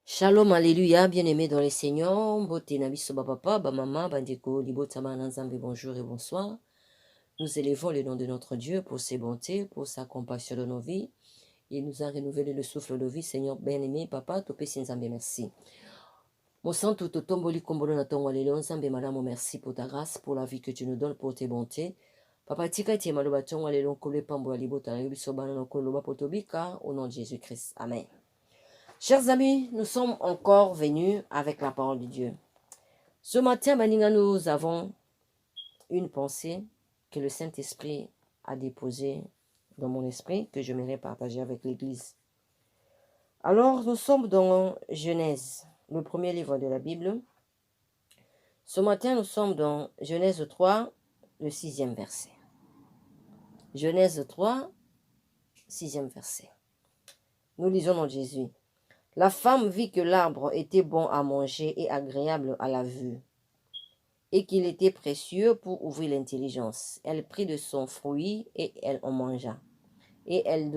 Shalom, alléluia, bien-aimés dans les Seigneurs, beauté nabiso papa, maman, bandeko, libotama nanzambe, bonjour et bonsoir. Nous élevons le nom de notre Dieu pour ses bontés, pour sa compassion de nos vies. Il nous a renouvelé le souffle de vie, Seigneur bien-aimé, papa, topé sinzambe, merci. Mon sang tout tomboli kombolo na tongo lelo, nzambe madame, merci pour ta grâce, pour la vie que tu nous donnes, pour tes bontés. Papa tika tie maloba tongo lelo, kole pambo la libota na yubiso bana no koloba potobika, au nom de Jésus-Christ. Amen. Chers amis, nous sommes encore venus avec la parole de Dieu. Ce matin, Maninga, nous avons une pensée que le Saint-Esprit a déposée dans mon esprit, que je m'aimerais partager avec l'Église. Alors, nous sommes dans Genèse, le premier livre de la Bible. Ce matin, nous sommes dans Genèse 3, le 6e verset. Genèse 3, 6e verset. Nous lisons dans Jésus. La femme vit que l'arbre était bon à manger et agréable à la vue, et qu'il était précieux pour ouvrir l'intelligence. Elle prit de son fruit et elle en mangea. Et elle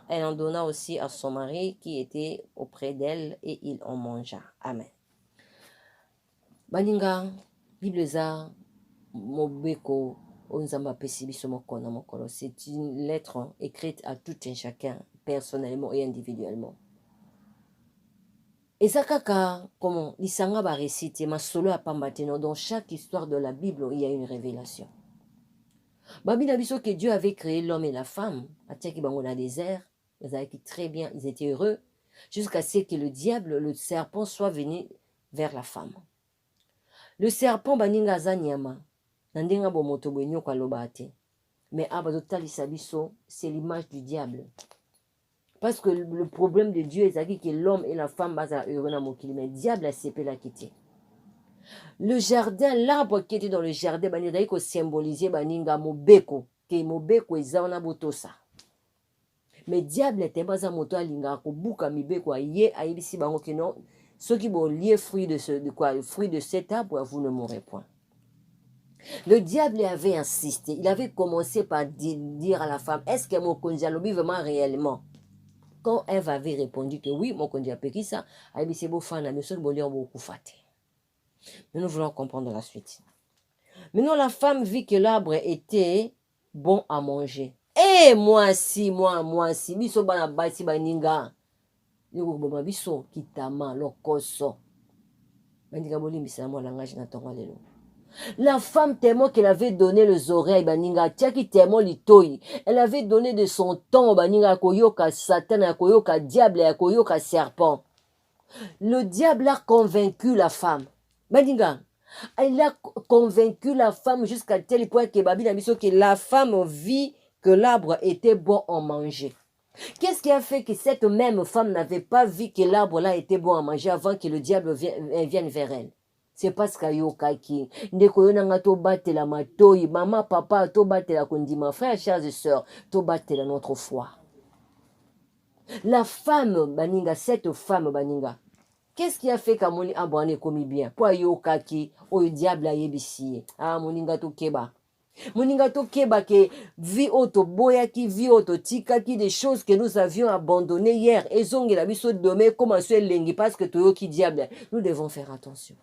en donna aussi à son mari qui était auprès d'elle, et il en mangea. Amen. Baninga, Bible za mobeko onzamba pesi biso moko na mokolo. C'est une lettre écrite à tout un chacun, personnellement et individuellement. Eza kaka comment lisanga ba réciter masolo apambateno. Dans chaque histoire de la Bible, il y a une révélation. Babina biso que Dieu avait créé l'homme et la femme, atiaki bango na désert, ils avaient très bien, ils étaient heureux, jusqu'à ce que le diable, le serpent, soit venu vers la femme. Le serpent baninga zanyama, nandinga bo moto bwenyo kwa lobate. Mais abazotalisa sabiso, c'est l'image du diable. Parce que le problème de Dieu est que l'homme et la femme baza heureux na mokili, mais le diable a séparé la quitté. Le jardin, l'arbre qui était dans le jardin, baninga ko symboliser baninga mobeko, ke mobeko ezana botosa. Mais diable était baza moto alinga ko buka mibeko aye ayibisi bango ke non, ceux qui vont lier fruit de cet arbre, vous ne mourrez point. Le diable avait insisté, il avait commencé par dire à la femme, est-ce que mon conjoint le vit vraiment réellement? Quand Ève avait répondu que oui, mon conjoint peut qui ça, ayibisi bo fana, mais seul bolien beaucoup faté. Nous voulons comprendre la suite. Maintenant, la femme vit que l'arbre était bon à manger. Et moi si, biso bana basi baninga. Yoko boma biso kitama lokoso. Baninga bolimbisa mo langage na tongo lelo. La femme tellement qu'elle avait donné les oreilles baninga, tiaki tellement litoi. Elle avait donné de son temps baninga koyoka satan, koyoka diable, koyoka serpent. Le diable a convaincu la femme. Baninga, elle a convaincu la femme jusqu'à tel point que Babi n'a dit que la femme vit que l'arbre était bon à manger. Qu'est-ce qui a fait que cette même femme n'avait pas vu que l'arbre là était bon à manger avant que le diable vienne vers elle? C'est parce qu'il y a kaki. Maman, papa, to batela kondima, frère, chers et sœurs, to batela notre foi. La femme, baninga, cette femme, baninga, qu'est-ce qui a fait qu'Amoni Abouane commis bien? Pour Ayokaki, au diable a yébissi. Ah, Moninga to keba. Moninga to keba que vie auto boyaki, vie auto tikaki, des choses que nous avions abandonnées hier. Et zongi la biso demain, comment se lengi, parce que tu qui diable. Nous devons faire attention.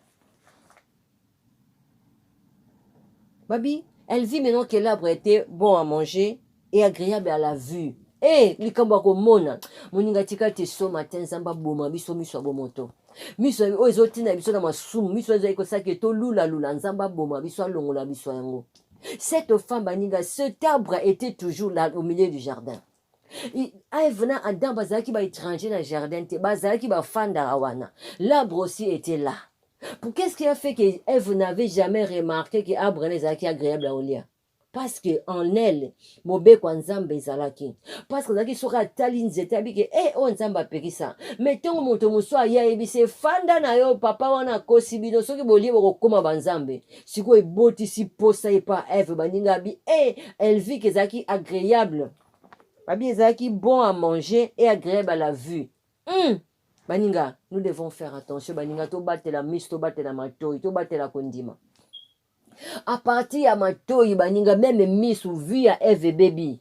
Babi, elle vit maintenant que l'arbre était bon à manger et agréable à la vue. Eh, likamba ko mona. Moninga tika te so matin zamba boma biso miso bomoto. Miso o ezotina biso na masumu, miso ezako sake to lula nzamba boma biso longola biso yango. Cette femme baninga, cet arbre était toujours là au milieu du jardin. Venant Adam bazaki ba étranger dans le jardin, bazaki ba fanda awana. L'arbre aussi était là. Pour qu'est-ce qui a fait qu'Ève n'avait jamais remarqué que l'arbre est agréable à Olia? Parce que en elle, mobe kwa nzambe ezalaki. Parce que zaki soka tali nzete abike o nzamba pekisa. Mais ton moto muso aya ebise fanda na yo papa wana kosi bino soki bolie boko koma banzambe. Siko eboti si posa epa Ève baninga bi elle vit que zaki agréable. Babi ezalaki bon à manger et agréable à la vue. Baninga, nous devons faire attention. Baninga, to bate la mis, to bate la matoi, to bate la kondima. À partir de matoi, baninga, même mis ou vu à Eve baby.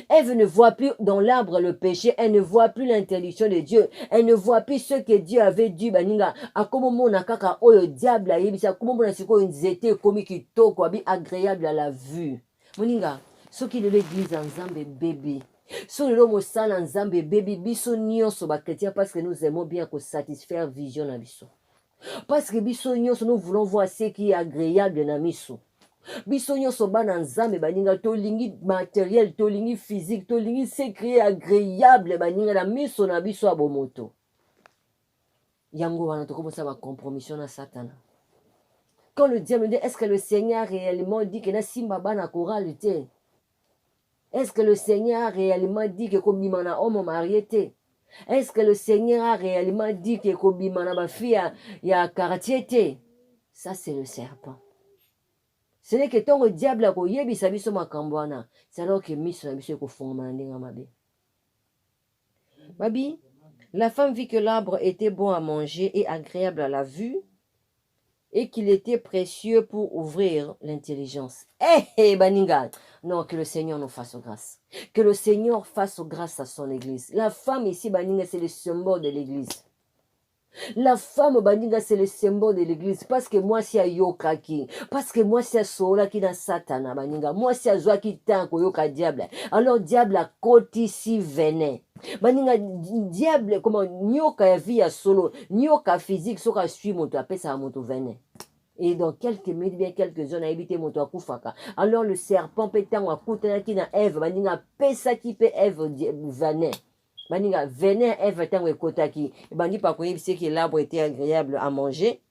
Ève ne voit plus dans l'arbre le péché, elle ne voit plus l'interdiction de Dieu, elle ne voit plus ce que Dieu avait dit. Baninga, akomo mona kaka oyo diable ayebisa, akomo mona siko nzete komi kitoko abi agréable à la vue. Moninga, soki lelo église en Nzambe bébé. So lelo mosala Nzambe bébé, biso nyonso ba chrétien parce que nous aimons bien ko satisfaire vision na biso. Parce que biso nyonso nous voulons voir ce qui est agréable na miso. Biso nyonso bana Nzambe baninga tolingi matériel, tolingi physique, tolingi se créer agréable baninga na miso na biso ya bomoto. Yango wana tokomosa ba compromission na Satana. Quand le diable dit, est-ce que le Seigneur réellement dit que na simba bana chorale te? Est-ce que le Seigneur a réellement dit que kobimana homme marié te? Est-ce que le Seigneur a réellement dit que kobimana ba fille ya quartier te? Ça c'est le serpent. Ce n'est que tant que le diable a koyebisa biso makambo wana, c'est alors que miso na biso ekofungama ndenge mabe. Babi, la femme vit que l'arbre était bon à manger et agréable à la vue, et qu'il était précieux pour ouvrir l'intelligence. Baninga! Non, que le Seigneur nous fasse grâce. Que le Seigneur fasse grâce à son église. La femme ici, Baninga, c'est le symbole de l'église. La femme, Baninga, c'est le symbole de l'église. Parce que moi, c'est Yokaki. Parce que moi, c'est Sola qui n'a Satana, Baninga. Moi, c'est Zoa qui tanko Yoka diable. Alors, diable a côte ici venait. Baninga, diable, comment, nyoka ya vie à solo, nyoka physique, soka suit moto, appelle ça moto venait. Et dans quelques minutes, bien quelques zones, a évité moto akufaka. Alors, le serpent pétant à koutana qui n'a Ève, Baninga, pesa qui peut Ève venait. Baninga, venait Ève tant que kotaki. Et bandi pas qu'on sait que l'arbre était agréable à manger.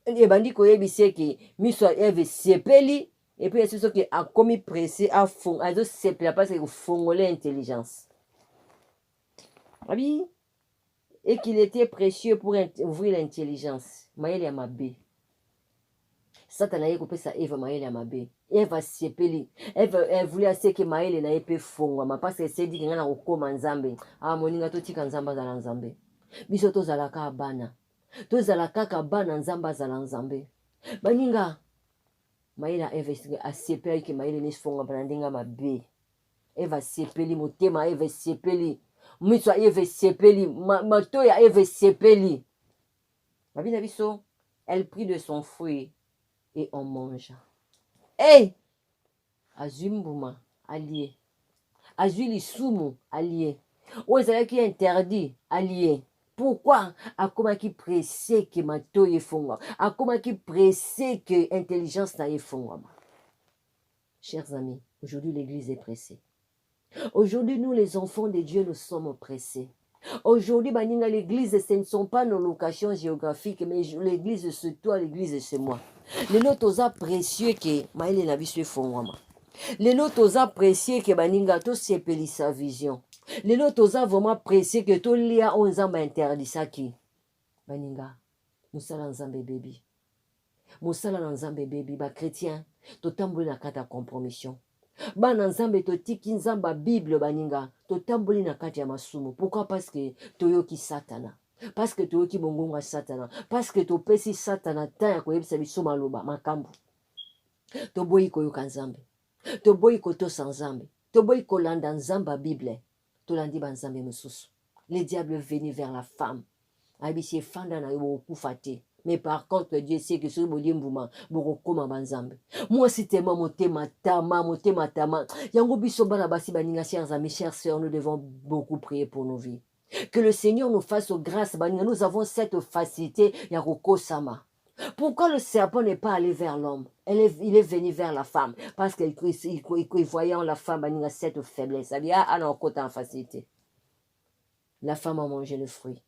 Et bandi qu'on sait que miso Ève sepeli. Et puis, c'est ce qui a commis pressé à fond, à deux sepeli, parce qu'il faut l'intelligence. Oui, et qu'il était précieux pour ouvrir l'intelligence. Maël ya mabe. Satan a coupé ça Eve Maël ya mabe. Eve a sepeli. Elle voulait assez que Maël na épée fongwa. Parce qu'elle s'est dit qu'il y a un okoma nzambe. Ah, moninga to tika nzamba za nzambe. Biso to zalaka bana. To zalaka ka bana nzamba za nzambe. Baninga. Maël a Eve a sepeli que Maël ne fongwa brandinga mabe. Eve a sepeli motema Eve sepeli. Miswa Eve sepeli, matoya Eve sepeli. Ma vie biso, elle prit de son fruit et on mangea. Hey! Azumbuma, allié. Azuli sumu, allié. Ozala qui interdit, allié. Pourquoi? Akoma qui pressé que matoya fonga. Akoma qui pressé que intelligence na fonga. Chers amis, aujourd'hui l'église est pressée. Aujourd'hui, nous, les enfants de Dieu, nous sommes pressés. Aujourd'hui, l'église, ce ne sont pas nos locations géographiques, mais l'église, c'est toi, l'église, c'est moi. Les notes précieux que Maël n'a vu se font. Les notes précieux que Baninga, tout s'épelle sa vision. Les notes vraiment précieux que tout lia 11 ans interdit ça qui. Baninga, Moussala Nzambe baby. Moussala Nzambe baby, ba chrétien, tout tambour na kata compromission. Bana nzambe totiki nzamba Bible baninga totamboli na kati ya masumu. Pourquoi? Parce que toyoki Satana, parce que toyoki bongonga Satana, parce que topesi Satana tan ko yebisa biso maloba makambu. Toboyi koyoka nzambe, toboyi kotosa nzambe, toboyi kolanda nzamba Bible, tolandi ba nzambe mosusu. Le diable venu vers la femme abisi fanda na yo kufate. Mais par contre, Dieu sait que ce que mbuma bokoma banzambe. Moi si tellement motema tama. Yango biso bana basi baninga chers amis, chers sœurs, nous devons beaucoup prier pour nos vies. Que le Seigneur nous fasse grâce baninga. Nous avons cette facilité yako sama. Pourquoi le serpent n'est pas allé vers l'homme? Il est venu vers la femme parce qu'il voyait en la femme baninga cette faiblesse. Ça dit ah non côté en facilité. La femme a mangé le fruit.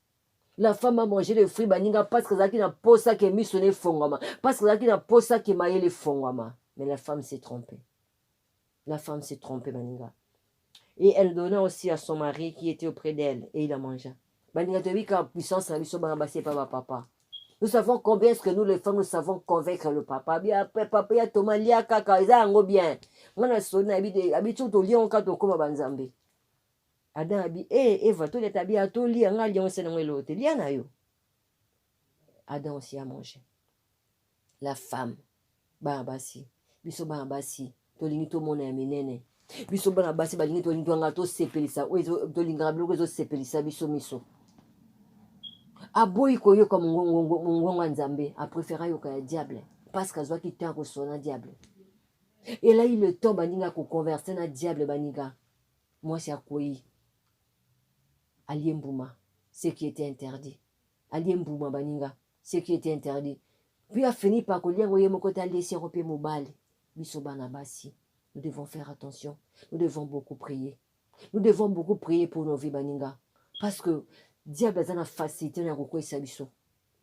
La femme a mangé le fruit baninga parce que Zaki n'a pas ça qui est mis sur les fongama. Parce que Zaki n'a pas ça qui maillé les fongama. Mais la femme s'est trompée. La femme s'est trompée baninga. Et elle donna aussi à son mari qui était auprès d'elle. Et il a mangé. Baninga te dit qu'en puissance la mission c'est pas papa. Nous savons combien est-ce que nous les femmes nous savons convaincre le papa. Bien après papa ya Thomas lia kaka ils ont bien. Moi na sonna habitude to lion quand to koma banzambe. Adam abi Eva to leta bi to li nga lion se na l'autre li na yo. Adam aussi a mangé. La femme ba basi biso ba basi to lingi to mona minene Biso bana basi balingi tolinganga to sepelisa to linganga biloko ezo sepelisa biso miso. Aboyi koyoka mongongo nzambe, a préféré yoka ya diable parce qu'azwaki temps kosona diable. Et là il le temps baninga ko converser na diable baninga. Moi c'est akoyi. Aliembuma, ce qui était interdit. Aliembuma baninga, ce qui était interdit. Puis a fini par coller au côté laisser repé mobile. Biso bana basi. Nous devons faire attention. Nous devons beaucoup prier. Nous devons beaucoup prier pour nos vies baninga parce que diable a une facilité na roko isabiso.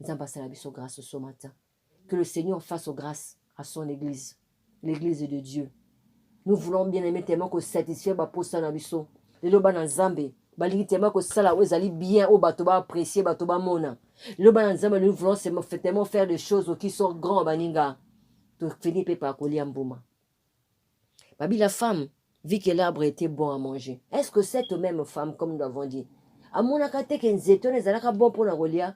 Nous avons la biso grâce ce matin. Que le Seigneur fasse grâce à son église, l'église de Dieu. Nous voulons bien aimer tellement que satisfaire ba posa na biso. Le loba na Nzambe, balingi tellement que ça là où allez bien au bateau ba apprécier bateau ba mona. Le loba na Nzambe nous voulons tellement faire des choses qui sont grands baninga. Tu finis par coller mbuma. Babi la femme vit que l'arbre était bon à manger. Est-ce que cette même femme, comme nous l'avons dit, à mon akate kenzeto ne zalaka bon pour la rolia?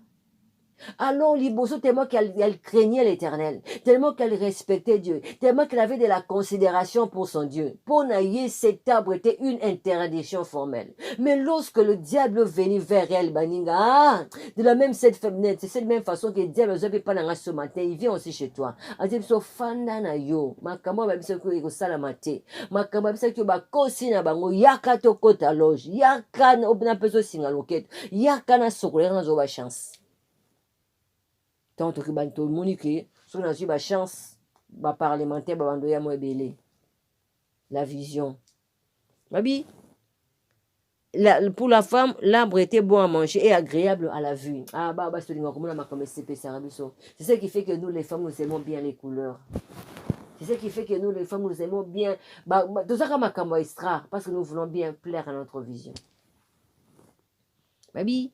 Alors, Liboso, tellement qu'elle craignait l'Éternel, tellement qu'elle respectait Dieu, tellement qu'elle avait de la considération pour son Dieu. Pour Naïe, cet arbre était une interdiction formelle. Mais lorsque le diable venait vers elle, baninga, de la même cette fenêtre, c'est cette même façon que le diable ne veut pas dans ce matin, il vient aussi chez toi. A dit, so fanda na yo, makamo ba biso ko salamate, makamo ba biso ko ba kosi na bango, yaka to kota loge, yaka na obna peso singa loket, yaka na sokolera na zo ba chance. Tant que tout le monde qui si on a eu la chance, parlementaire, la vision. Babi, pour la femme, l'arbre était bon à manger et agréable à la vue. Ah, c'est ce qui fait que nous, les femmes, nous aimons bien les couleurs. C'est ce qui fait que nous, les femmes, nous aimons bien. Tout ça, parce que nous voulons bien plaire à notre vision. Babi,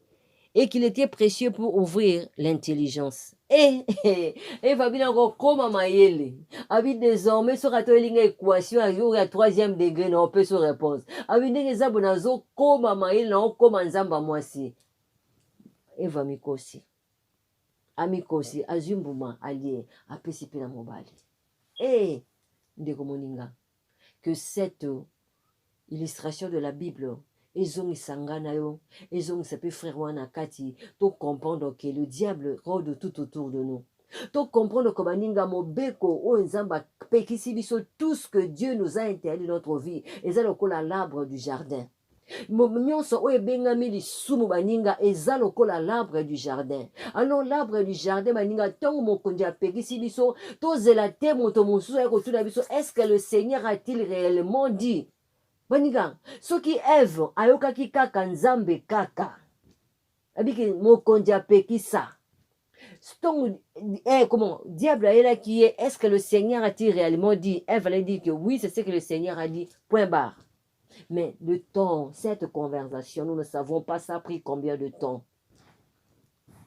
et qu'il était précieux pour ouvrir l'intelligence. Et Fabien comme Mayele. Abi désormais sur la équation à troisième degré, non, on peut se répondre. Abi des abonazo comme Mayele, non, comme Nzamba Mwasi. Eva Mikosi. Amikosi, Azumbuma, allié, a pécipé la mobile. Et, Ndekomoninga, que cette illustration de la Bible, ezongi sangana yo, ezongi sape frère wana kati, to comprendre que le diable rôde tout autour de nous. To comprendre que baninga mobeko o nzamba pekisi biso tout ce que Dieu nous a interdit dans notre vie, eza lokola l'arbre du jardin. Nyonso o ebengami lisumu baninga eza lokola l'arbre du jardin. Alors l'arbre du jardin baninga tango mokonzi apekisi biso, to zela te moto mosusu ya kotuna biso, est-ce que le Seigneur a-t-il réellement dit? Baniga, ce qui Ève ayoka ki kaka nzambe kaka. Abiki mokonzi apekisa. Comment diable a là qui est-ce que le Seigneur a-t-il réellement dit? Ève allait dire que oui, c'est ce que le Seigneur a dit. Point barre. Mais le temps, cette conversation, nous ne savons pas ça a pris combien de temps.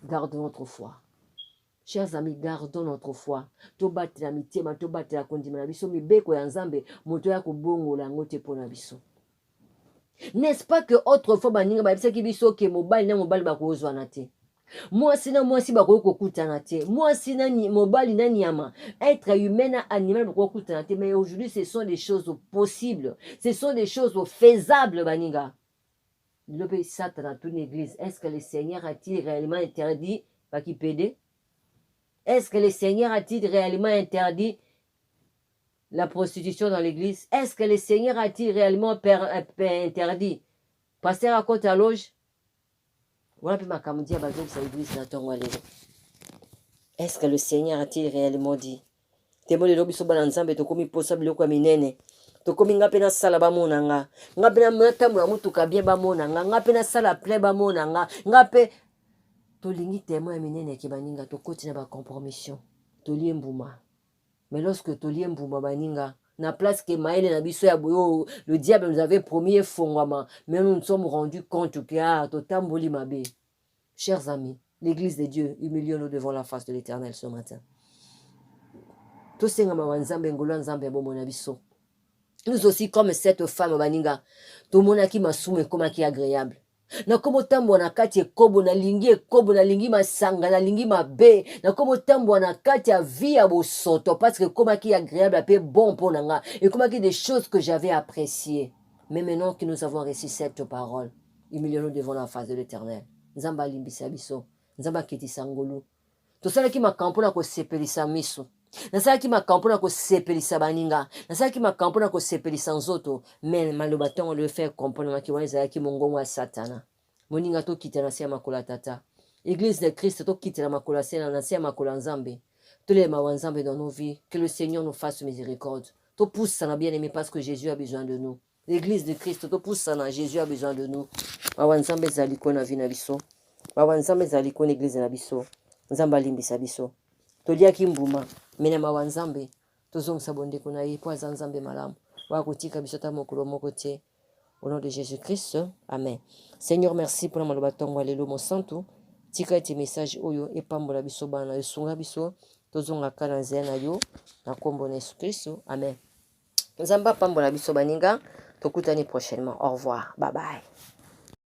Gardons notre foi. Chers amis, gardons notre foi. Tobate la mitema, tobate la kondima biso mibeko ya nzambe, moto ya kubongo la ngote pona biso. N'est-ce pas que autrefois baninga ba bisaki biso ke mobali na mobali ba kozwa na te. Moi si ba ko kutana te. Moi sina ni mobali na nyama. Être humain na animal ba ko kutana te, mais aujourd'hui ce sont des choses possibles. Ce sont des choses faisables baninga. Le pays Satan dans toute l'église. Est-ce que le Seigneur a-t-il réellement interdit pas qui pédé? Est-ce que le Seigneur a-t-il réellement interdit la prostitution dans l'église? Est-ce que le Seigneur a-t-il réellement interdit passer à côté à loge? Est-ce que le Seigneur a-t-il réellement dit? Témoin de biso bana nzambe to komi posa biloko minene. To komi nga pena sala ba monanga. Nga pena matamula mutuka bien ba monanga. Nga pena sala ple ba monanga. Nga pe tolingi témoin minene ki baninga to koti na ba compromission. Tolie mbuma. Mais lorsque tolie mbuma baninga na place que maele na biso ya boyo le diable nous avait promis fongwama, mais nous nous sommes rendus compte que to tamboli mabe. Chers amis, l'église de Dieu, humilions-nous devant la face de l'Éternel ce matin. Nous aussi, comme cette femme baninga, tout le monde qui m'a soumis comme qui agréable. nakomi tambola na kati ekobo nalingi masanga nalingi mabe nakomi tambola na kati ya vie ya bosoto parce que ekomaki agréable ape bon mpo na nga ekomaki des choses que j'avais appréciées. Mais maintenant que nous avons reçu cette parole, humilions-nous devant la face de l'Éternel. Nzambe alimbisa biso, Nzambe akitisa ngolu. Tosalaki makambo mpona kosepelisa miso, nasalaki makambo mpona kosepelisa baninga, nasalaki makambo mpona kosepelisa nzoto, mais maloba ntongo le faire comprendre maki wana ezalaki mongongo ya satana. Moninga tokitela na se ya makolo ya tata, église de Christ tokitela makolo ya se na se ya makolo ya Nzambe, tolema wa Nzambe dans nos vies, que le Seigneur nous fasse miséricorde. Topusana bien aimé parce que Jésus a besoin de nous. L'église de Christ topusana, Jésus a besoin de nous. Wa Nzambe ezali ko na vie na biso, wa Nzambe ezali ko na église na biso. Nzambe alimbisa biso toliaki mbuma mene mawa Nzambe tozongisa bondeko na ye po aza Nzambe malamu wakotika biso ta mokolo moko te. Au nom de Jésus-Christ, amen. Seigneur, merci pour la maloba tongo alelo mon santo tika ete message oyo epambola biso bana esunga biso tozonga kala nzela na yo na kombo na Yesu Kristo, amen. Nzambe apambola biso baninga tokutani prochainement. Au revoir, bye bye.